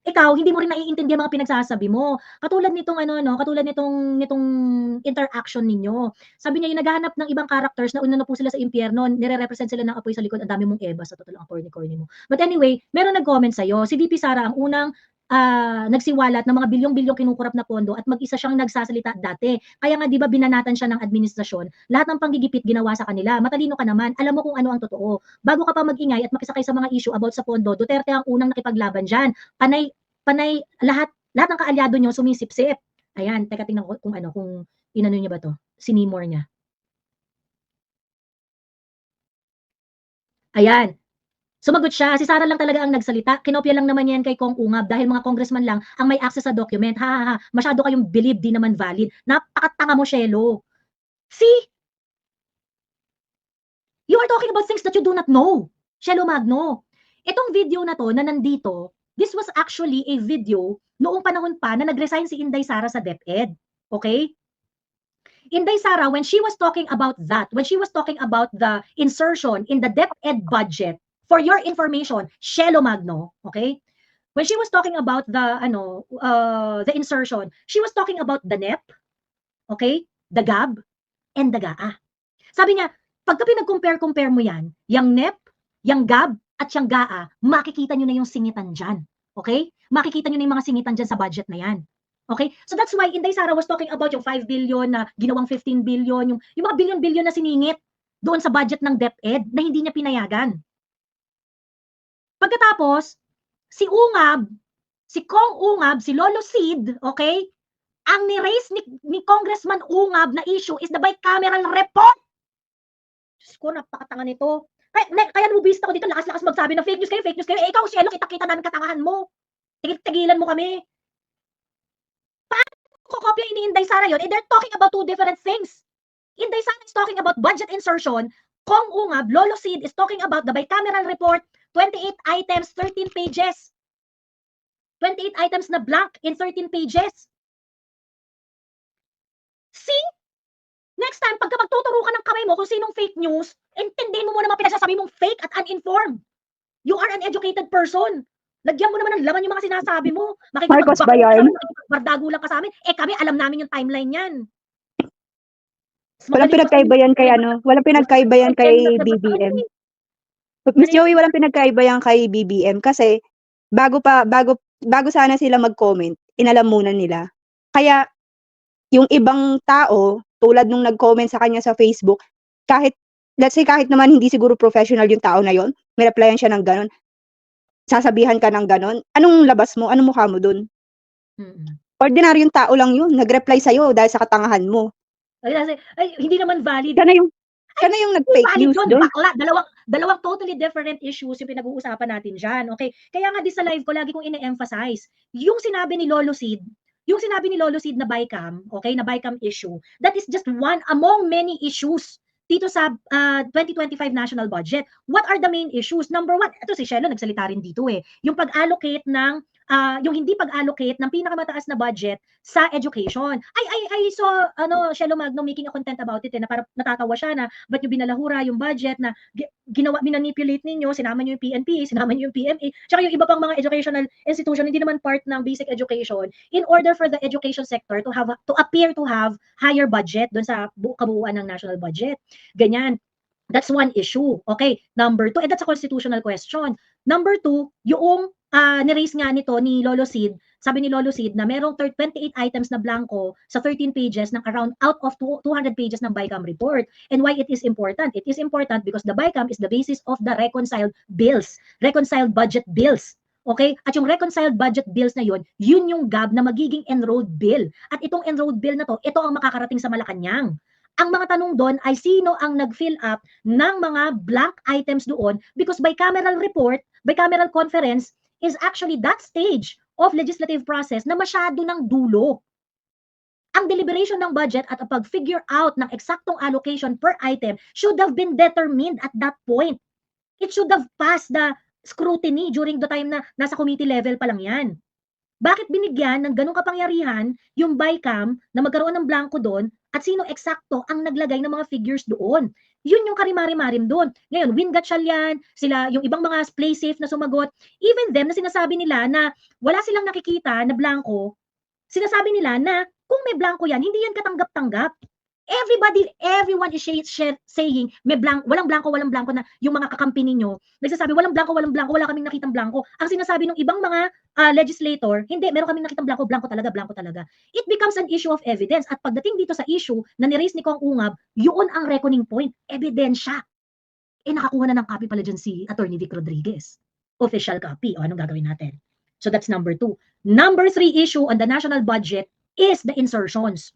ikaw, hindi mo rin naiintindihan mga pinagsasabi mo. Katulad nitong katulad nitong interaction ninyo. Sabi niya yung naghahanap ng ibang characters na una na po sila sa impyerno, nire-represent sila ng apoy sa likod, ang dami mong Eva, sa totoo lang, corny mo. But anyway, meron nag-comment sa'yo, si VP Sara ang unang nagsiwalat ng mga bilyong-bilyong kinukurap na pondo at mag-isa siyang nagsasalita dati. Kaya nga 'di ba binanatan siya ng administrasyon, lahat ng panggigipit ginawa sa kanila. Matalino ka naman, alam mo kung ano ang totoo. Bago ka pa mag-ingay at makisakay sa mga issue about sa pondo, Duterte ang unang nakipaglaban diyan. Panay lahat ng kaalyado niyo sumisipsip. Ayan, teka tingnan ko kung inano niya ba to? Sinimor niya. Ayan. Sumagot siya, si Sara lang talaga ang nagsalita, kinopya lang naman yan kay Kong Ungab dahil mga congressman lang ang may access sa document. Ha, masyado kayong believe, di naman valid. Napakatanga mo, Shelo. See? You are talking about things that you do not know, Shelo Magno. Itong video na to na nandito, this was actually a video noong panahon pa na nag-resign si Inday Sara sa DepEd. Okay? Inday Sara, when she was talking about that, when she was talking about the insertion in the DepEd budget, for your information, Shelo Magno, okay? When she was talking about the insertion, she was talking about the NEP, okay? The GAB and the GAA. Sabi niya, pagka pinag-compare mo yan, yung NEP, yung GAB at yung GAA, makikita niyo na yung singitan diyan, okay? Makikita niyo na yung mga singitan diyan sa budget na yan. Okay? So that's why Inday Sara was talking about yung 5 billion na ginawang 15 billion, yung mga billion-billion na siningit doon sa budget ng DepEd na hindi niya pinayagan. Pagkatapos, si Kong Ungab, si Lolo Sid, okay? Ang ni-raise ni Congressman Ungab na issue is the bicameral report. Diyos ko, napakatanga nito. Kaya nabubista ko dito, lakas-lakas magsabi na fake news kayo. Eh, ikaw, Shelo, kita-kita namin katangahan mo. Tigilan mo kami. Paano kokopya ni Inday Sara yun? They're talking about two different things. Inday Sara is talking about budget insertion. Kong Ungab, Lolo Sid is talking about the bicameral report, 28 items, 13 pages. 28 items na blank in 13 pages. See? Next time, pagka magtuturo ka ng kamay mo kung sinong fake news, intindihin mo muna mga pinagsasabi mong fake at uninformed. You are an educated person. Lagyan mo naman ng laman yung mga sinasabi mo. Marcos ba yan? Bardago lang ka sa amin. Kami, alam namin yung timeline yan. Walang pinagkaiba yan kay walang pinagkaiba yan kay BBM. Miss Joey, walang pinagkaiba yan kay BBM kasi bago sana sila mag-comment, inalam muna nila. Kaya yung ibang tao, tulad nung nag-comment sa kanya sa Facebook, let's say kahit naman hindi siguro professional yung tao na yon, may replyan siya ng ganon, sasabihan ka ng ganon, anong labas mo? Anong mukha mo dun? Ordinaryong tao lang yun, nag-reply sa'yo dahil sa katangahan mo. Ay, hindi naman valid. Sana yung nag-fake news doon. Bakla, dalawang totally different issues yung pinag-uusapan natin dyan. Okay? Kaya nga di sa live ko, lagi kong ine-emphasize, yung sinabi ni Lolo Sid na BICAM, okay, na BICAM issue, that is just one among many issues dito sa 2025 national budget. What are the main issues? Number one, ito si Shelo nagsalita rin dito yung pag-allocate ng yung hindi pag-allocate ng pinakamataas na budget sa education. I saw Shelo Magno making a content about it na parang natatawa siya na ba't yung binalahura yung budget na minanipulate ninyo, sinama niyo yung PNP, sinama niyo yung PMA, tsaka yung iba pang mga educational institution hindi naman part ng basic education in order for the education sector to appear to have higher budget doon sa kabuuan ng national budget. Ganyan. That's one issue. Okay, number 2, that's a constitutional question. Number 2, yung ni-raise nga nito ni Lolo Sid, sabi ni Lolo Sid na merong 28 items na blanco sa 13 pages ng around out of 200 pages ng BICAM report. And why it is important? It is important because the BICAM is the basis of the reconciled budget bills. Okay? At yung reconciled budget bills na yun yung gab na magiging enrolled bill. At itong enrolled bill na to, ito ang makakarating sa Malacanang. Ang mga tanong doon ay sino ang nag-fill up ng mga blank items doon because bicameral report, bicameral conference is actually that stage of legislative process na masyado ng dulo. Ang deliberation ng budget at ang pag-figure out ng eksaktong allocation per item should have been determined at that point. It should have passed the scrutiny during the time na nasa committee level pa lang yan. Bakit binigyan ng ganong kapangyarihan yung BICAM na magkaroon ng blanco doon at sino eksakto ang naglagay ng mga figures doon? Yun yung karimari-marim doon. Ngayon, Win Gatchalian, sila, yung ibang mga play safe na sumagot, even them na sinasabi nila na wala silang nakikita na blanco, sinasabi nila na kung may blanco yan, hindi yan katanggap-tanggap. Everyone is saying walang blanco na yung mga kakampi ninyo nagsasabi walang blanco, wala kaming nakitang blanco. Ang sinasabi ng ibang mga legislator, hindi, meron kaming nakitang blanco talaga. It becomes an issue of evidence at pagdating dito sa issue na ni-raise ni Kong Ungab, yun ang reckoning point, ebidensya. Nakakuha na ng copy pala dyan si Attorney Vic Rodriguez. Official copy. O, anong gagawin natin? So that's number 2. Number 3 issue on the national budget is the insertions.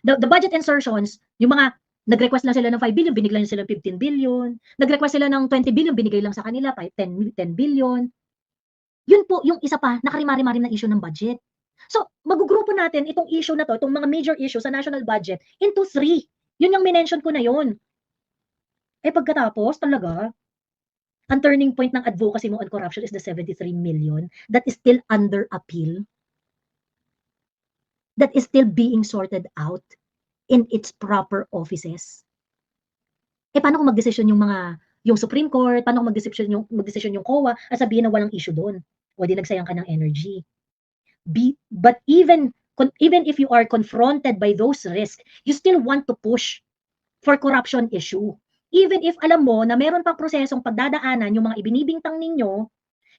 The budget insertions, yung mga nag-request lang sila ng 5 billion, binigay lang sila ng 15 billion. Nag-request sila ng 20 billion, binigay lang sa kanila 10 billion. Yun po yung isa pa, nakarimari-marim na issue ng budget. So, magugrupo natin itong issue na to, itong mga major issues sa national budget into 3. Yun yung minention ko na yun. Pagkatapos, talaga, ang turning point ng advocacy mo on corruption is the 73 million that is still under appeal. That is still being sorted out in its proper offices. Paano kung mag-decision yung Supreme Court, paano kung mag-decision yung COA, at sabihin na walang issue doon? O di nagsayang ka ng energy. But even if you are confronted by those risks, you still want to push for corruption issue. Even if alam mo na meron pang prosesong pagdadaanan yung mga ibinibintang ninyo,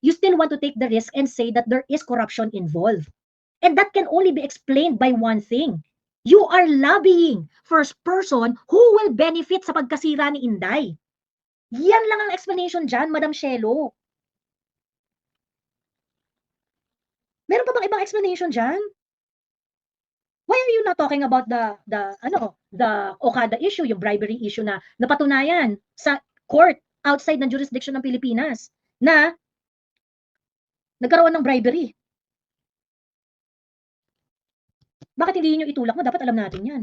you still want to take the risk and say that there is corruption involved. And that can only be explained by one thing. You are lobbying for a person who will benefit sa pagkasira ni Inday. Yan lang ang explanation dyan, Madam Shelo. Meron pa bang ibang explanation dyan? Why are you not talking about the Okada issue, yung bribery issue na napatunayan sa court outside ng jurisdiction ng Pilipinas na nagkaroon ng bribery? Bakit hindi niyo itulak mo? Dapat alam natin yan.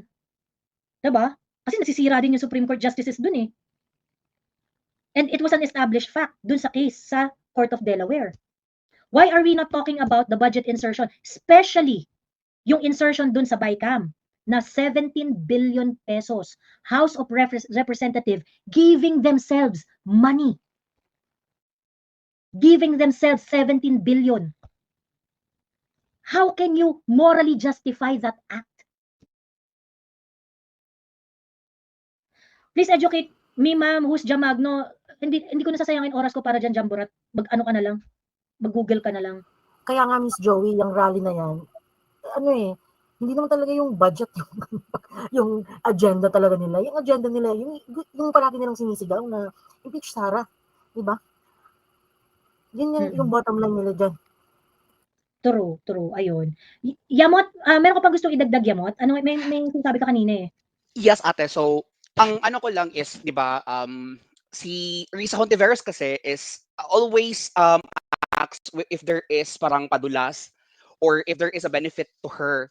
Diba? Kasi nasisira din yung Supreme Court justices dun eh. And it was an established fact dun sa case sa Court of Delaware. Why are we not talking about the budget insertion? Especially yung insertion dun sa BICAM na 17 billion pesos. House of Representatives giving themselves money. Giving themselves 17 billion. How can you morally justify that act? Please educate me, ma'am, who's Jamagno. Hindi ko nasasayangin oras ko para dyan, Jamburat. Mag-ano ka na lang. Mag-google ka na lang. Kaya nga, Miss Joey, yung rally na yan, hindi naman talaga yung budget, yung agenda talaga nila. Yung agenda nila, yung palagi nilang sinisigaw na impeach Sara. Diba? Yun yung bottom line nila dyan. True. Ayun. Yamot, meron ka pa gustong idagdag, Yamot? Ano, may sinasabi ka kanina eh. Yes, ate. So, ang ano ko lang is, di ba, si Risa Hontiveros kasi is always asks if there is parang padulas or if there is a benefit to her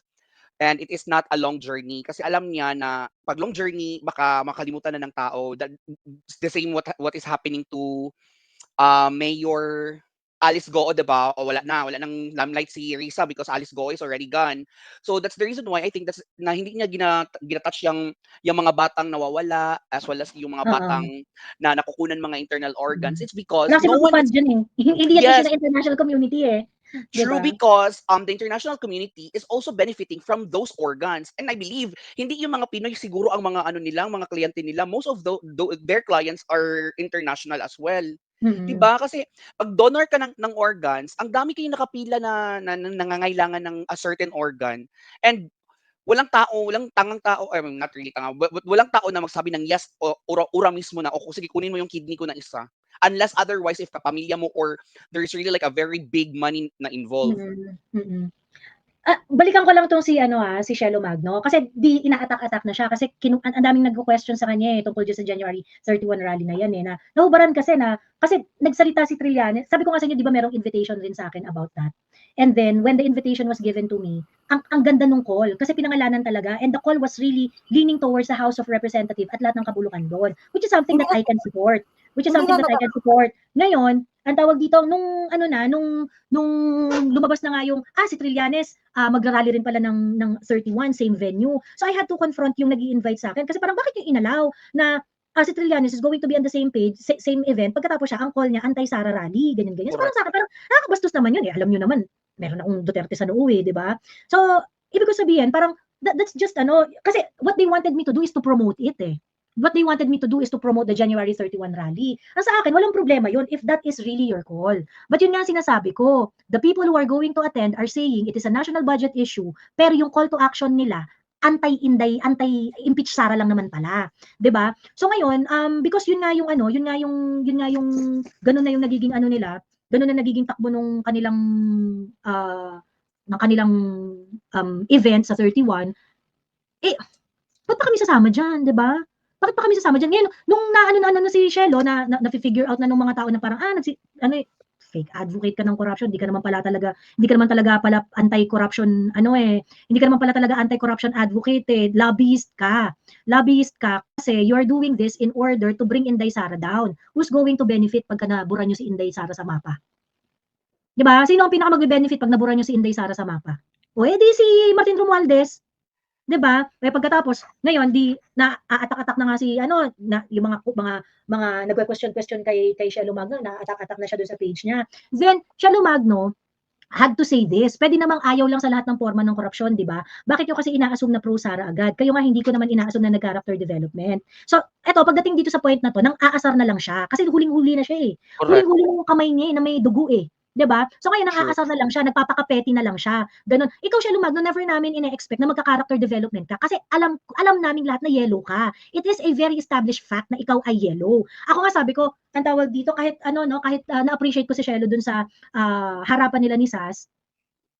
and it is not a long journey. Kasi alam niya na pag long journey, baka makalimutan na ng tao. The same what is happening to Mayor Alice Goo, diba? O wala nang limelight si Risa because Alice Goo is already gone. So that's the reason why I think that's na hindi niya ginatouch yung mga batang nawawala as well as yung mga batang na nakukunan mga internal organs. It's because Wala kasi no one magpo-fund is dyan eh. Hindi yan issue yes, ng international community eh. true, Diba? because the international community is also benefiting from those organs. And I believe hindi yung mga Pinoy siguro ang mga ano nila, mga kliyente nila. Most of their clients are international as well. Diba? Kasi pag donor ka ng organs, ang dami kayong nakapila na nangangailangan ng a certain organ. And walang tangang tao, I mean, not really tanga, walang tao na magsabi ng yes o ura mismo na, o sige, kunin mo yung kidney ko na isa. Unless otherwise, if kapamilya mo or there's really like a very big money na involved. Balikan ko lang tong si Shelo Magno kasi di ina-attack na siya kasi ang daming nagko-question sa kanya eh tungkol sa January 31 rally na yan eh na nahubaran kasi nagsalita si Trillanes. Sabi ko nga sa inyo, di ba merong invitation rin sa akin about that. And then when the invitation was given to me, ang ganda nung call kasi pinangalanan talaga, and the call was really leaning towards the House of Representatives at lahat ng kabulukan doon, which is something that I can support. Ngayon, ang tawag dito nung lumabas na nga yung si Trillanes magra-rally rin pala ng 31 same venue. So I had to confront yung nag-i-invite sa akin kasi parang bakit yung inallow na si Trillanes is going to be on the same page, same event, pagkatapos siya ang call niya anti-Sara rally, ganyan. So parang sa akin parang nakakabastos naman yun eh. Alam niyo naman, meron akong Duterte sa noo eh, di ba? So ibig ko sabihin parang that's just kasi what they wanted me to do is to promote it eh. What they wanted me to do is to promote the January 31 rally. Ang sa akin, walang problema yun if that is really your call. But yun nga sinasabi ko, the people who are going to attend are saying it is a national budget issue, pero yung call to action nila, anti-impeach Sara lang naman pala, 'di ba? So ngayon, because yun nga yung ganun na yung nagiging nila, ganun na nagiging takbo nung kanilang event sa 31, ba't pa kami sasama diyan, 'di ba? Bakit pa kami sasama diyan? Ngayon, nung na si Shelo na figure out na nung mga tao na parang fake advocate ka ng corruption, hindi ka naman talaga pala anti-corruption hindi ka naman pala talaga anti-corruption advocate eh, lobbyist ka kasi you are doing this in order to bring Inday Sara down. Who's going to benefit pagka nabura nyo si Inday Sara sa mapa? 'Di ba? Sino ang pinaka magbe-benefit pag nabura nyo si Inday Sara sa mapa? O edi si Martin Romualdez. 'Di ba? Kaya pagkatapos, ngayon na-attack na nga si yung mga nagque-question kay Shelo Magno, na-attack na siya doon sa page niya. Then Shelo Magno had to say this. Pwede namang ayaw lang sa lahat ng forma ng korupsyon, 'di ba? Bakit yung kasi ina-assume na pro Sara agad? Kayo nga hindi ko naman ina-assume na nag-character development. So, eto pagdating dito sa point na to, nang aasar na lang siya kasi huling-huli na siya eh. Huling-huli yung kamay niya na may dugo eh. 'Di ba? So ngayon nang-aasar na lang siya, nagpapakapeti na lang siya. Ganun. Ikaw Shelo Magno, never namin ina-expect na magka-character development ka kasi alam namin lahat na yellow ka. It is a very established fact na ikaw ay yellow. Ako nga sabi ko, ang tawag dito kahit na-appreciate ko si Shelo dun sa harapan nila ni Sas.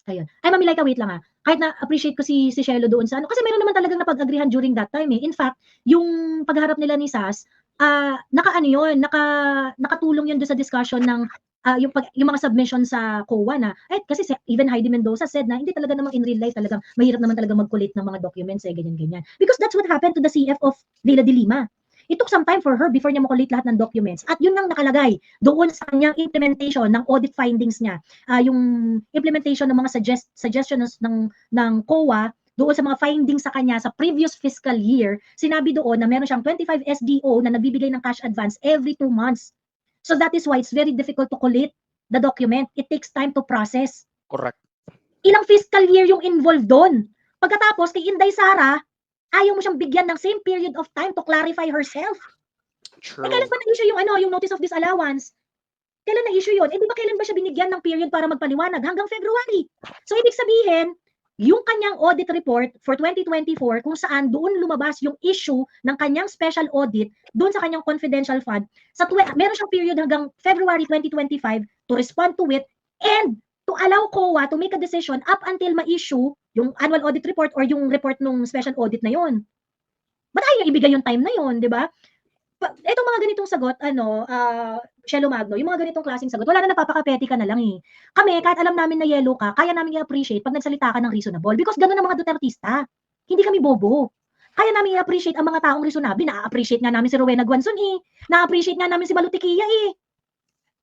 Ayun. Ay, Mami Laika, wait lang ha. Kahit na-appreciate ko si Shelo doon sa kasi meron naman talagang napag-agreehan during that time eh. In fact, yung pagharap nila ni Sas, nakatulong yun doon sa discussion ng yung mga submission sa COA na kasi even Heidi Mendoza said na hindi talaga namang in real life talagang mahirap naman talaga mag-collate ng mga documents ganyan. Because that's what happened to the CF of Leila de Lima. It took some time for her before niya makulit lahat ng documents. At yun ang nakalagay doon sa kanyang implementation ng audit findings niya. Yung implementation ng mga suggestions ng COA doon sa mga findings sa kanya sa previous fiscal year, sinabi doon na meron siyang 25 SDO na nagbibigay ng cash advance every 2 months. So that is why it's very difficult to collate the document. It takes time to process. Correct. Ilang fiscal year yung involved doon. Pagkatapos kay Inday Sara, ayaw mo siyang bigyan ng same period of time to clarify herself. True. Kailan ba na-issue yung notice of disallowance? Kailan na-issue yun? Di ba kailan ba siya binigyan ng period para magpaliwanag? Hanggang February. So ibig sabihin, yung kanyang audit report for 2024 kung saan doon lumabas yung issue ng kanyang special audit doon sa kanyang confidential fund, meron siyang period hanggang February 2025 to respond to it and to allow COA to make a decision up until ma-issue yung annual audit report or yung report ng special audit na yon. Ba't ayaw niya ibigay yung time na yon, di ba? Etong mga ganitong sagot, Shelo Magno, yung mga ganitong klaseng sagot, wala na, napapakapeti ka na lang eh. Kami, kahit alam namin na yellow ka, kaya namin i-appreciate pag nagsalita ka ng reasonable because gano'n ang mga Dutertista. Hindi kami bobo. Kaya namin i-appreciate ang mga taong reasonable. Na-appreciate nga namin si Rowena Guanzon eh. Na-appreciate nga namin si Balutiquia eh.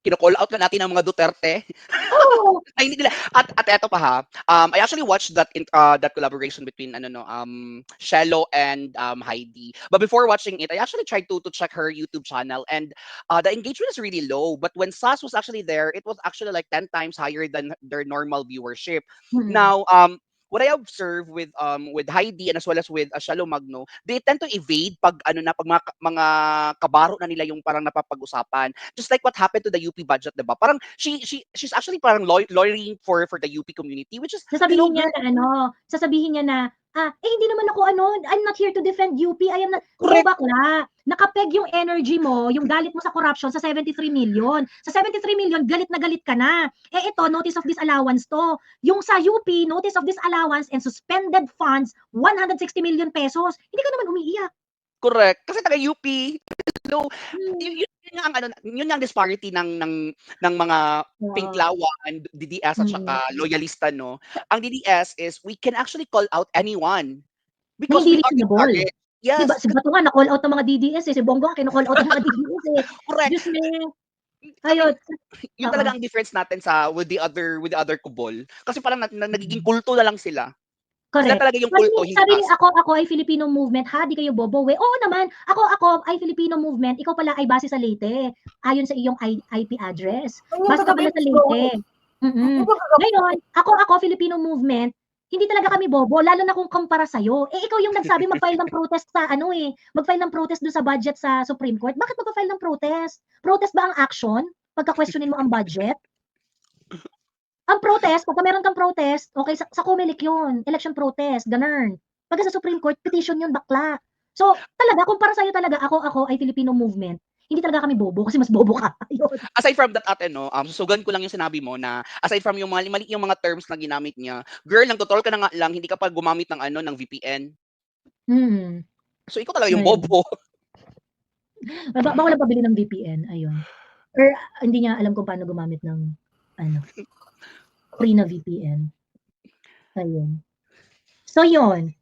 kino-call out na natin ang mga Duterte. Oo. Ay, hindi nila. At eto pa ha. I actually watched that collaboration between Shello and Heidi. But before watching it, I actually tried to check her YouTube channel, and the engagement is really low. But when Sas was actually there, it was actually like 10 times higher than their normal viewership. Mm. Now, what I observe with Heidi and as well as with Shallow Magno, they tend to evade pag pag mga kabaro na nila yung parang napapag-usapan. Just like what happened to the UP budget, 'di ba? Parang she's actually parang lawyering for the UP community, which is Sasabihin niya na sasabihin niya na, hindi naman ako I'm not here to defend UP. I am not. Correct. Bakla. Nakapeg yung energy mo, yung galit mo sa corruption sa 73 million. Sa 73 million, galit na galit ka na. Ito, notice of disallowance to. Yung sa UP, notice of disallowance and suspended funds, 160 million pesos. Hindi ka naman umiiyak. Correct. Kasi taga UP. So, yun ang disparity ng mga Pinklawan, DDS at saka loyalista, no? Ang DDS is we can actually call out anyone because we are reasonable. Yes. Diba, si Bato nga na-call out ng mga DDS Si Bongo nga kino-call out ng mga DDS Correct. Diyos me. Ayun. Yun talaga ang difference natin with the other kubol. Kasi parang nagiging kulto na lang sila. Correct. Sila talaga yung kulto. Sabi niya, ako ay Filipino movement. Di kayo bobo. Oo naman. Ako ay Filipino movement. Ikaw pala ay base sa Leyte. Ayon sa iyong IP address. Base ka pala sa Leyte. Ngayon, ako Filipino movement. Hindi talaga kami bobo, lalo na kung kumpara sa'yo. Ikaw yung nagsabi mag-file ng protest sa mag-file ng protest doon sa budget sa Supreme Court. Bakit mag-file ng protest? Protest ba ang action? Pagka-questionin mo ang budget? Ang protest, pagka meron kang protest, okay, sa COMELEC yun, election protest, ganun. Pagka sa Supreme Court, petition yun, bakla. So, talaga, kumpara sa'yo talaga, ako ay Filipino movement. Hindi talaga kami bobo kasi mas bobo ka. Aside from that, susugan ko lang yung sinabi mo na aside from yung mali yung mga terms na ginamit niya, girl, nagtotol ka na nga lang, hindi ka pa gumamit ng ng VPN. So, ikaw talaga yung bobo. Bawal ang pabili ng VPN, ayun. Or hindi niya alam kung paano gumamit ng free na VPN. Ayun. So, yun.